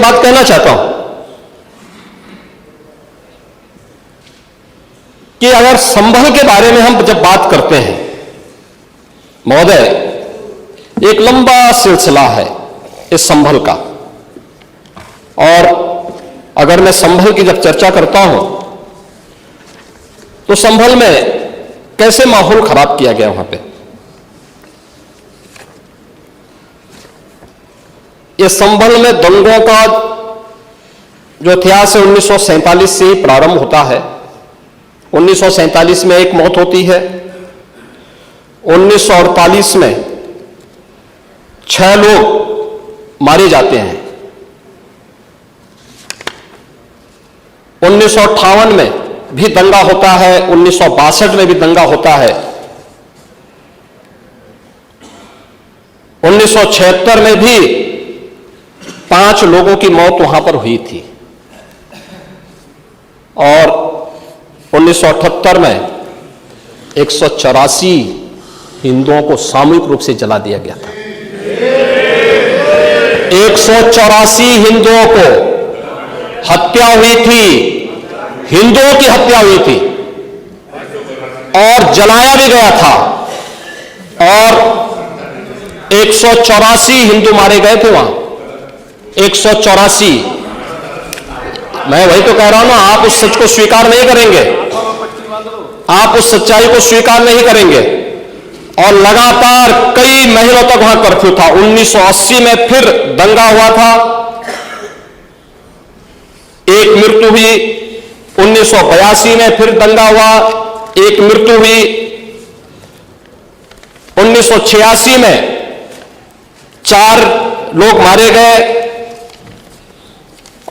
बात कहना चाहता हूं कि अगर संभल के बारे में हम जब बात करते हैं महोदय, एक लंबा सिलसिला है इस संभल का, और अगर मैं संभल की जब चर्चा करता हूं तो संभल में कैसे माहौल खराब किया गया वहां पे। ये संभल में दंगों का जो इतिहास है 1947 से ही प्रारंभ होता है। 1947 में एक मौत होती है, 1948 में 6 लोग मारे जाते हैं, 1958 में भी दंगा होता है, 1962 में भी दंगा होता है, 1976 में भी 5 लोगों की मौत वहां पर हुई थी, और 1978 में 184 हिंदुओं को सामूहिक रूप से जला दिया गया था। 184 हिंदुओं को हत्या हुई थी, हिंदुओं की हत्या हुई थी, और जलाया भी गया था, और 184 हिंदू मारे गए थे वहां। 184। मैं वही तो कह रहा हूं ना, आप उस सच को स्वीकार नहीं करेंगे, आप उस सच्चाई को स्वीकार नहीं करेंगे। और लगातार कई महीनों तक वहां कर्फ्यू था। 1980 में फिर दंगा हुआ था, एक मृत्यु हुई। 1982 में फिर दंगा हुआ, एक मृत्यु हुई। 1986 में 4 लोग मारे गए,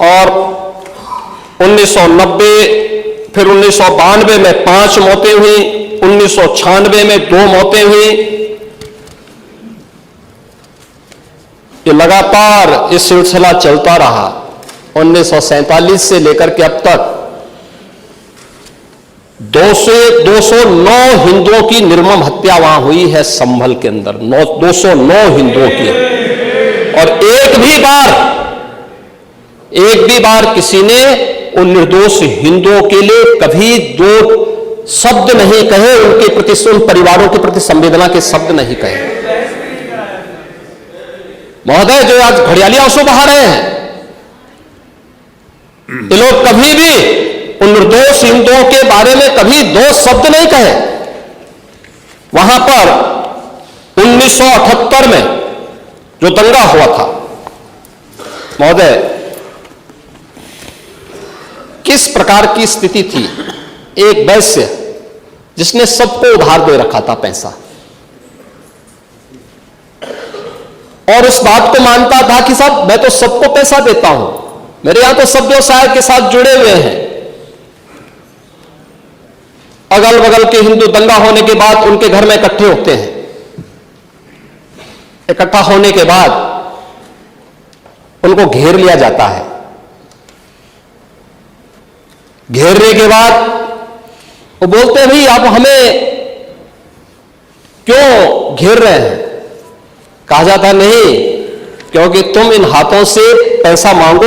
और 1990 फिर 1992 में 5 मौतें हुई, 1996 में 2 मौतें हुई। ये लगातार ये सिलसिला चलता रहा 1947 से लेकर के अब तक। 209 हिंदुओं की निर्मम हत्या वहां हुई है संभल के अंदर, 209 हिंदुओं की। और एक भी बार किसी ने उन निर्दोष हिंदुओं के लिए कभी 2 शब्द नहीं कहे, उनके प्रति, उन परिवारों के प्रति संवेदना के शब्द नहीं कहे। महोदय, जो आज घड़ियाली आंसू बहा रहे हैं, ये लोग कभी भी उन निर्दोष हिंदुओं के बारे में कभी 2 शब्द नहीं कहे। वहां पर 1978 में जो दंगा हुआ था महोदय, किस प्रकार की स्थिति थी। एक वैश्य जिसने सबको उधार दे रखा था पैसा, और उस बात को मानता था कि साहब मैं तो सबको पैसा देता हूं, मेरे यहां तो सब व्यवसाय के साथ जुड़े हुए हैं। अगल बगल के हिंदू दंगा होने के बाद उनके घर में इकट्ठे होते हैं। इकट्ठा होने के बाद उनको घेर लिया जाता है। घेरने के बाद वो बोलते हैं, भाई आप हमें क्यों घेर रहे हैं। कहा जाता नहीं, क्योंकि तुम इन हाथों से पैसा मांगो